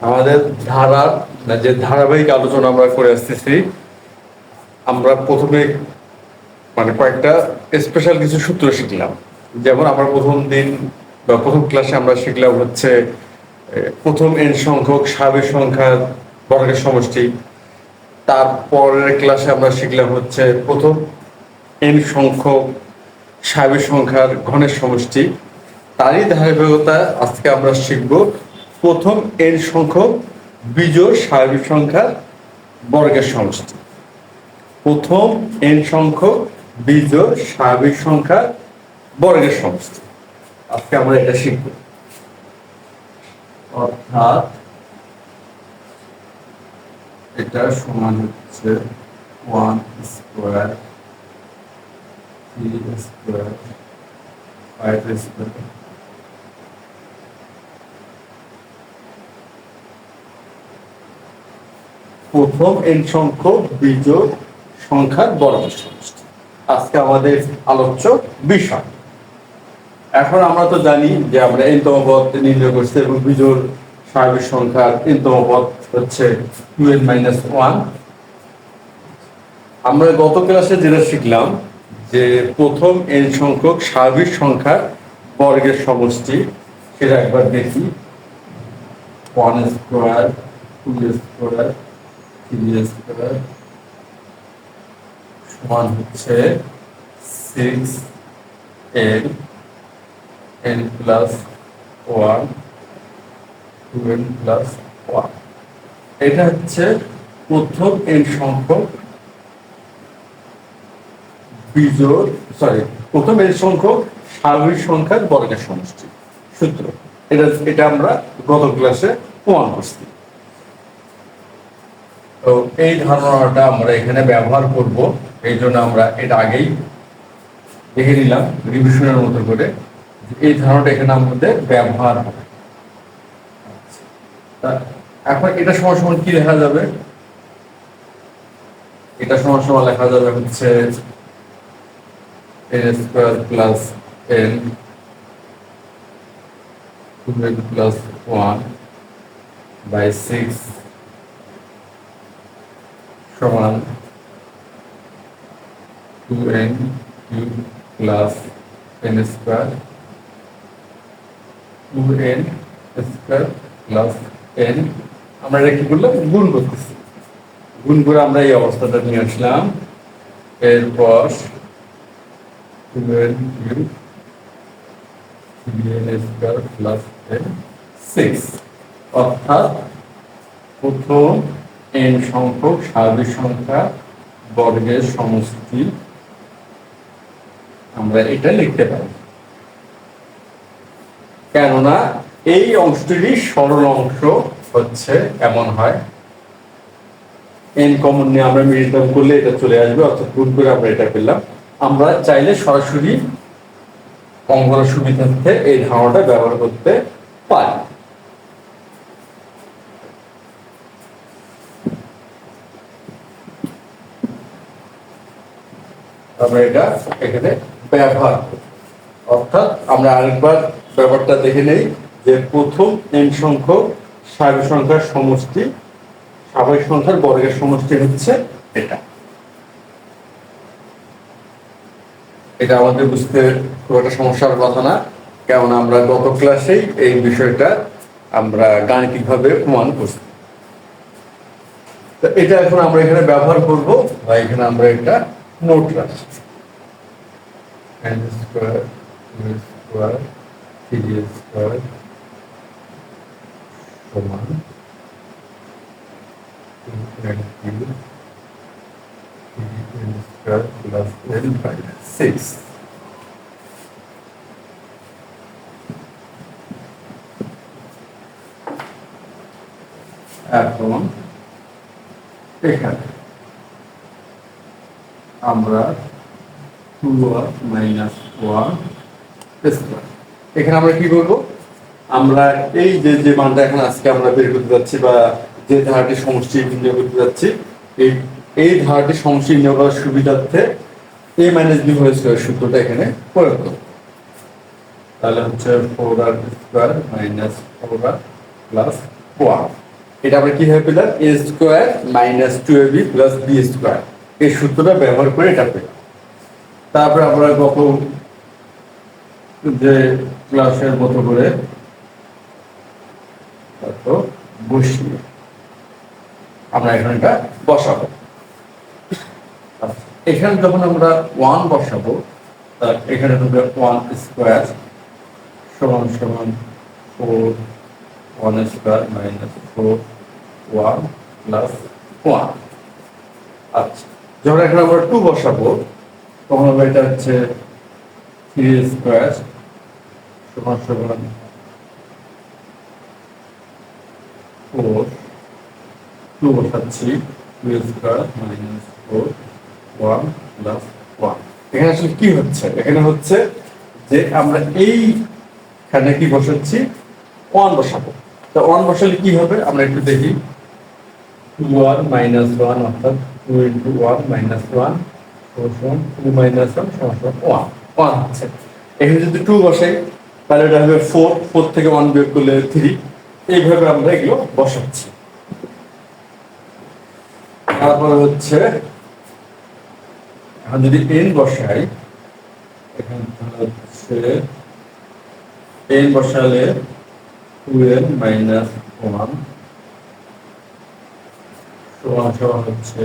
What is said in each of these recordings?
আমাদের ধারার যে ধারাবাহিক আলোচনা আমরা করে আসতেছি, আমরা প্রথমে মানে কয়েকটা স্পেশাল কিছু সূত্র শিখলাম। যেমন আমরা প্রথম দিন বা প্রথম ক্লাসে আমরা শিখলাম হচ্ছে প্রথম n সংখ্যক স্বাভাবিক সংখ্যার বর্গের সমষ্টি। তারপরের ক্লাসে আমরা শিখলাম হচ্ছে প্রথম n সংখ্যক স্বাভাবিক সংখ্যার ঘনের সমষ্টি। তারই ধারাবাহিকতা আজকে আমরা শিখব প্রথম n সংখ্যক বিজোড় স্বাভাবিক সংখ্যার বর্গের সমষ্টি। প্রথম n সংখ্যক বিজোড় স্বাভাবিক সংখ্যার বর্গের সমষ্টি আজকে আমরা এটা শিখব। অর্থাৎ এটা সমান হচ্ছে 1 স্কয়ার 3 স্কয়ার 5 স্কয়ার প্রথম n সংখ্যক বিজোড় সংখ্যার বর্গের সমষ্টি আজকে আমাদের আলোচ্য বিষয়। এখন আমরা তো জানি যে আমরা n তম পদ নির্ণয় করছি এবং বিজোড় স্বাভাবিক সংখ্যার n তম পদ হচ্ছে 2n-1। আমরা গত ক্লাসে যেটা শিখলাম যে প্রথম n সংখ্যক স্বাভাবিক সংখ্যার বর্গের সমষ্টি, সেটা একবার দেখি। 1 স্কয়ার 2 স্কয়ার 3 স্কয়ার সমান হচ্ছে 6n n plus 1 2n plus 1। এটা হচ্ছে প্রথম n সংখ্যক বিজোড় প্রথম n সংখ্যক স্বাভাবিক সংখ্যার বর্গের সমষ্টি সূত্র। এটা আমরা গত ক্লাসে প্রমাণ করছি। তো এই ধারণাটা আমরা এখানে ব্যবহার করব, এই জন্য আমরা এটা আগেই দেখে নিলাম রিভিশনের মতো করে। এই ধারণাটা এখানে আমাদের ব্যবহার হবে। এখন এটা সমান সমান কি লেখা যাবে? এটা সমান সমান লেখা যাবে হচ্ছে n square plus n 2n plus 1 by 6 সমান 2n cube plus n square 2n square plus n। আমরা এটা কি করলাম? গুণ করতেছি। গুণ করে আমরা এই অবস্থাটা নিয়ে আসলাম। এরপর 2n cube 3n square plus n 6। অর্থাৎ প্রথম n সংখ্যক স্বাভাবিক সংখ্যা বর্গের সমষ্টি আমরা এটা লিখতে পারি, কেননা এই অংশটিরই সরল অংশ হচ্ছে এমন হয় n কমন নিয়ে আমরা মিডিয়াম করলে এটা চলে আসবে, অর্থাৎ গুণ করে আমরা এটা পেলাম। আমরা চাইলে সরাসরি অঙ্কনের সুবিধার্থে এই ধারণাটা ব্যবহার করতে পারি। আমরা এটা এখানে ব্যবহার করি। অর্থাৎ আমরা আরেকবার ব্যাপারটা দেখে নেই যে প্রথম n সংখ্যক স্বাভাবিক সংখ্যার সমষ্টি, স্বাভাবিক সংখ্যার বর্গের সমষ্টি হচ্ছে এটা। এটা আমাদের বুঝতে খুব একটা সমস্যার কথা না, কারণ আমরা গত ক্লাসেই এই বিষয়টা আমরা গাণিতিকভাবে প্রমাণ করছি। এটা এখন আমরা এখানে ব্যবহার করব, বা এখানে আমরা এটা নোট রাখছি। n স্কয়ার 2 স্কয়ার 3 স্কয়ার সমান 2n cube 3n square plus n by 6। এখন এখানে আমরা 2r মাইনাস 1 স্কয়ার, এখানে আমরা কি করব? আমরা এই যে মানটা এখন আজকে আমরা বের করতে যাচ্ছি, বা যে ধারাটির সমষ্টি নির্ণয় করতে যাচ্ছি, এই ধারাটির সমষ্টি নির্ণয় করার সুবিধার্থে a minus b whole square সূত্রটা এখানে প্রয়োগ করব। তাহলে হচ্ছে 4r square minus 4r plus 1। এটা আমরা কিভাবে পেলাম? a square minus 2ab plus b square, এই সূত্রটা ব্যবহার করে এটা পেলাম। তারপরে আমরা গত যে ক্লাসের মতো করে বসিয়ে আমরা এখানে এটা বসাবো। এখানে যখন আমরা 1 বসাবো, এখানে হবে 1 স্কোয়ার সমান সমান 4 1 স্কোয়ার মাইনাস 4 1 প্লাস 1। আচ্ছা, যখন এখানে আমরা 2 বসাবো তখন হবে এটা হচ্ছে 3 স্কোয়ার সমান সমান 4 2 বসাচ্ছি 2 স্কোয়ার মাইনাস 4 1 প্লাস 1। এখানে আসলে কি হচ্ছে? এখানে হচ্ছে যে আমরা এইখানে কি বসাচ্ছি? 1 বসাবো। তো 1 বসালে কি হবে আমরা একটু দেখি। 2 মাইনাস 1 অর্থাৎ 2 ইন্টু 1 মাইনাস 1 সমান 2 মাইনাস 1 সমান 1 1 হচ্ছে। এখানে যদি 2 বসাই তাহলে এটা হবে 4 4 থেকে 1 বিয়োগ করলে 3। এইভাবে আমরা এগুলো বসাচ্ছি। তারপরে হচ্ছে এখন যদি n বসাই, এখানে হচ্ছে n বসালে 2n মাইনাস 1 সমান সমান হচ্ছে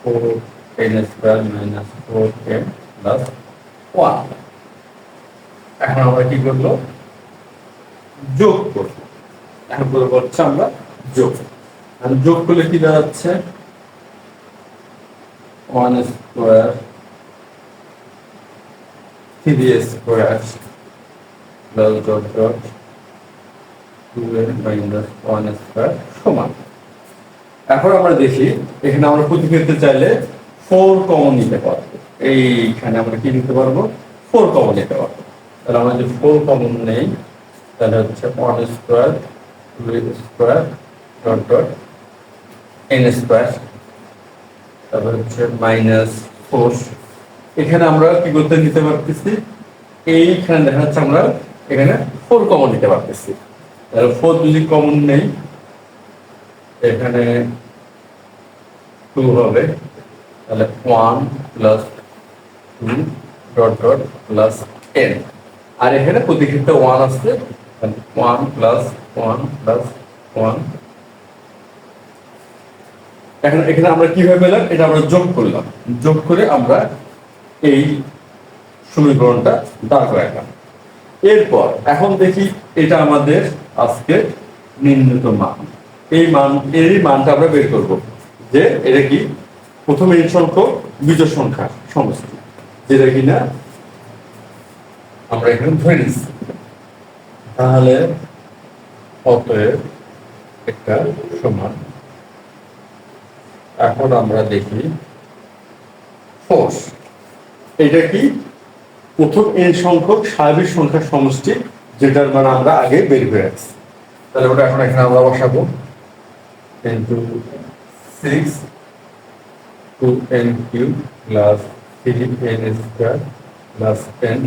4n square minus 4n plus 1। এখন আমরা কি করবো? যোগ করবো। এখন করবো হচ্ছে আমরা যোগ। যোগ করলে কি দাঁড়াচ্ছে? 1 square 3 square plus dot dot 2n minus 1 square সমান। এখন আমরা দেখি এখানে আমরা প্রতি ক্ষেত্রে চাইলে 4 কমন নিতে পারবো। এইখানে আমরা কি নিতে পারবো? 4 কমন নিতে পারবো। তাহলে আমরা যদি 4 কমন নেই তাহলে হচ্ছে 1 square 2 square dot dot n square, তারপর হচ্ছে মাইনাস 4। এখানে আমরা কি করতে নিতে পারতেছি? এইখানে দেখা যাচ্ছে আমরা এখানে 4 কমন নিতে পারতেছি। তাহলে 4 যদি কমন নেই এখানে 2 হবে, তাহলে 1 plus 2 dot dot plus n। আর এখানে প্রতি ক্ষেত্রে 1 আসছে, 1 প্লাস 1 প্লাস 1। এখন এখানে আমরা কিভাবে পেলাম? এটা আমরা যোগ করলাম, যোগ করে আমরা এই সমীকরণটা দাঁড় করালাম। এরপর এখন দেখি এটা আমাদের আজকে নির্ণীত মান। এই মানটা আমরা বের করব যে এটা কি প্রথম n সংখ্যক বিজোড় সংখ্যার সমষ্টি, যেটা কিনা আমরা এখানে ধরে নিচ্ছি। তাহলে অতএব এটা সমান, এখন আমরা দেখি ফোর্স। এটা কি প্রথম n সংখ্যক স্বাভাবিক সংখ্যার সমষ্টি, যেটার মান আমরা আগে বের করে রাখছি। তাহলে ওটা এখন এখানে আমরা বসাবো into 6 2n cube plus 3n square plus 10।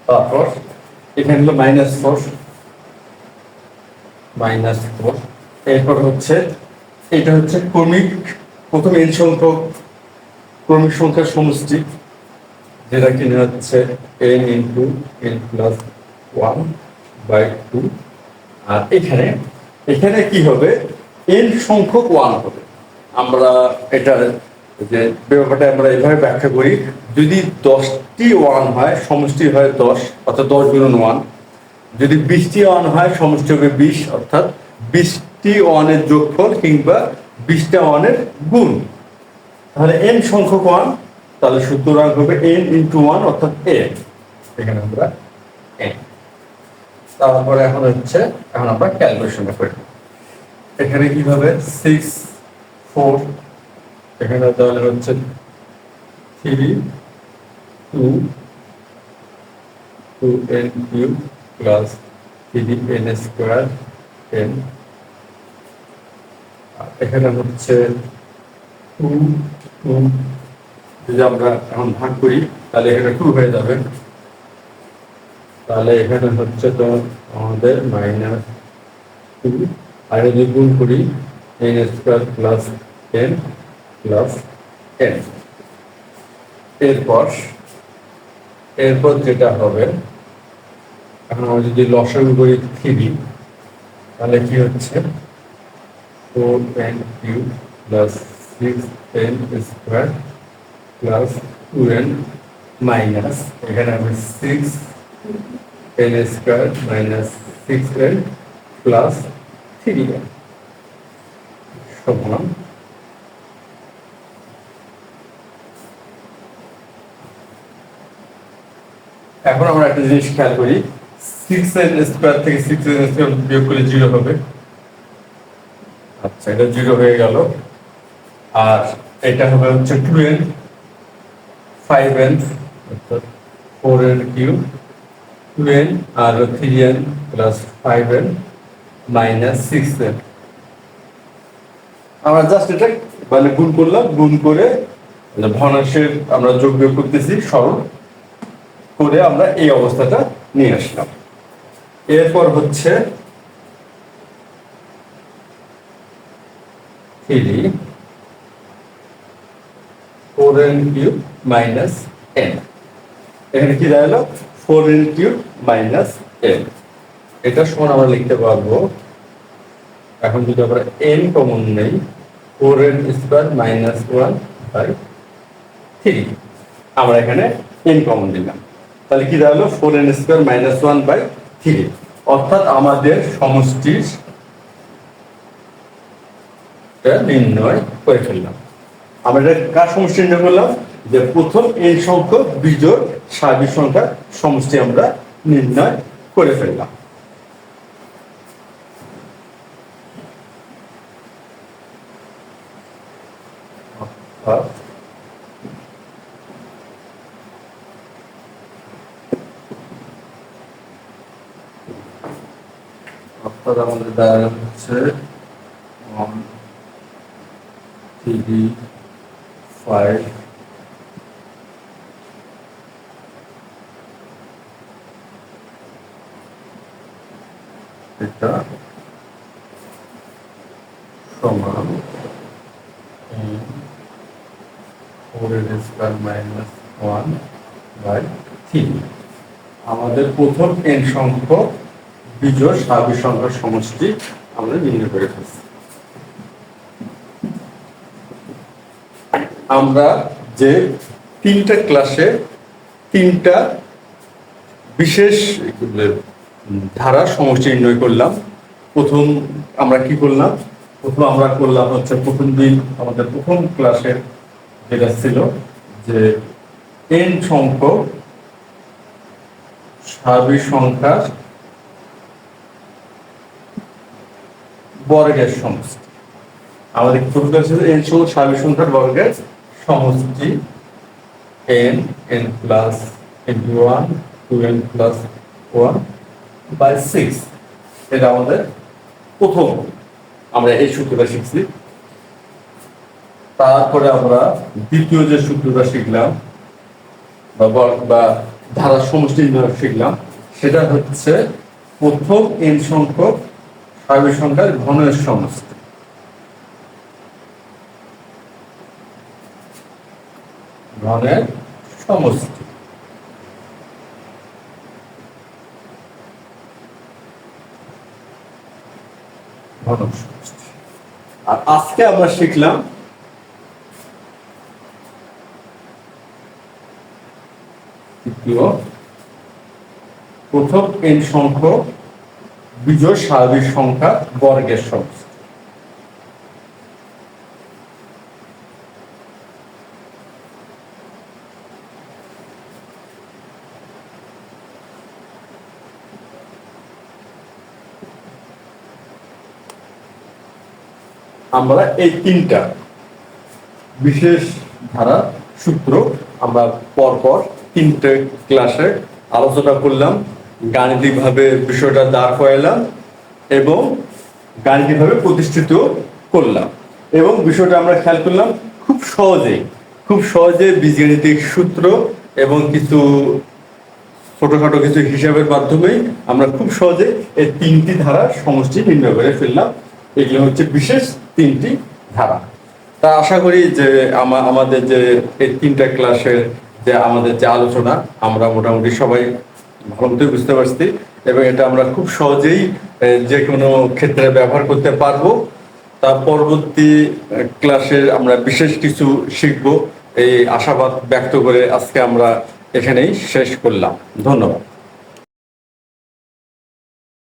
তারপর এখানে হলো -4। এরপর হচ্ছে এটা হচ্ছে প্রথম n সংখ্যক ক্রমিক সংখ্যার সমষ্টি, যেটা কিনা হচ্ছে n ইন্টু n প্লাস 1/2। আর এখানে কি হবে? n সংখ্যক 1 হবে। আমরা এটা যে ব্যাপারটা আমরা এভাবে ব্যাখ্যা করি, যদি 10টি 1 হয় সমষ্টি হয় 10 অর্থাৎ 10 গুণন 1। যদি 20টি 1 হয় সমষ্টি হবে 20 অর্থাৎ 20টি 1 এর যোগফল কিংবা 20টা 1 এর গুণ। তাহলে n সংখ্যক 1, তাহলে সুতরাং হবে n ইন্টু 1 অর্থাৎ n। এখানে আমরা n। তারপরে এখন আমরা ক্যালকুলেশনটা করি। এখানে কি হবে? 6 4, এখানে তাহলে হচ্ছে 3 2 2n cube plus 3n square 10। এখানে হচ্ছে 2 2, যদি আমরা এখন ভাগ করি তাহলে এখানে 2 হয়ে যাবে। তাহলে এখানে হচ্ছে তো আমাদের -2 আর যদি গুণ করি n square plus n plus n, এরপর যেটা হবে, এখন আমরা যদি লসাগু করি 3, তাহলে কি হচ্ছে 4n cube plus 6n square plus 2n minus, এখানে হবে 6n square minus 6n plus 3n সমান এখন আমরা একটা জিনিস খেয়াল করি, 6n স্কোয়ার থেকে 6n স্কোয়ার বিয়োগ করলে 0 হবে। আচ্ছা, এটা 0 হয়ে গেল। আর এটা হবে হচ্ছে 2n, 5n অর্থাৎ 4n কিউব, 2n আর 3n plus 5n minus 6n। আমরা জাস্ট এটা মানে গুণ করলাম, গুণ করে ভগ্নাংশের আমরা যোগ বিয়োগ করতেছি, সরল করে আমরা এই অবস্থাটা নিয়ে আসলাম। এরপর হচ্ছে 4n কিউব মাইনাস n, এখানে কি দাঁড়ালো 4n কিউব মাইনাস n, এটা সমান আমরা লিখতে পারবো। এখন যদি আমরা n কমন নেই, 4n স্কোয়ার মাইনাস 1/3, আমরা এখানে n কমন দিলাম, তাহলে কি দাঁড়ালো 4n স্কোয়ার মাইনাস 1/3, অর্থাৎ আমাদের সমষ্টির নির্ণয় করে ফেললাম। আমরা এটা কার সমষ্টি নির্ণয় করলাম, যে প্রথম n সংখ্যক বিজোড় স্বাভাবিক সংখ্যার সমষ্টি আমরা নির্ণয় করে ফেললাম। অর্থাৎ আমাদের দ্বারা হচ্ছে 1 3 5 এটা সমান 4n স্কয়ার মাইনাস 1/3। আমাদের প্রথম n সংখ্যক বিজোড় স্বাভাবিক সংখ্যার সমষ্টি আমরা নির্ণয় করে ফেলছি। আমরা যে 3টা ক্লাসে 3টা বিশেষ ধারা সমষ্টি নির্ণয় করলাম। প্রথম আমরা কি করলাম, আমরা করলাম হচ্ছে প্রথম দিন আমাদের প্রথম ক্লাসের যেটা ছিল যে n সংখ্যক স্বাভাবিক সংখ্যার বর্গের সমষ্টি। আমাদের প্রথম ক্লাসে n সংখ্যক স্বাভাবিক সংখ্যার বর্গের সমষ্টি n প্লাস 1 2n প্লাস 1/6, এটা আমাদের প্রথম আমরা এই সূত্রটা শিখছি। তারপরে আমরা দ্বিতীয় যে সূত্রটা শিখলাম বা ধারা সমষ্টি নির্ণয় শিখলাম, সেটা হচ্ছে প্রথম n সংখ্যক স্বাভাবিক সংখ্যার ঘনের সমষ্টি। ঘনের সমষ্টি আর আজকে আমরা শিখলাম তৃতীয় প্রথম n সংখ্যক বিজোড় স্বাভাবিক সংখ্যা বর্গের সমষ্টি। আমরা এই 3টা বিশেষ ধারা সূত্র আমরা পরপর 3টে ক্লাসে আলোচনা করলাম, গাণিতিকভাবে বিষয়টা দাঁড় করালাম এবং গাণিতিকভাবে প্রতিষ্ঠিত করলাম। এবং বিষয়টা আমরা খেয়াল করলাম খুব সহজে বীজগাণিতিক সূত্র এবং কিছু ছোটখাটো কিছু হিসাবের মাধ্যমে আমরা খুব সহজে এই 3টি ধারার সমষ্টি নির্ণয় করে ফেললাম। এগুলো হচ্ছে বিশেষ 3টি ধারা। তা আশা করি যে আমাদের যে এই 3টা ক্লাসের যে আমাদের যে আলোচনা আমরা মোটামুটি সবাই ভালো মতোই বুঝতে পারছি, এবং এটা আমরা খুব সহজেই যে কোনো ক্ষেত্রে ব্যবহার করতে পারবো। তা পরবর্তী ক্লাসে আমরা বিশেষ কিছু শিখব, এই আশাবাদ ব্যক্ত করে আজকে আমরা এখানেই শেষ করলাম। ধন্যবাদ।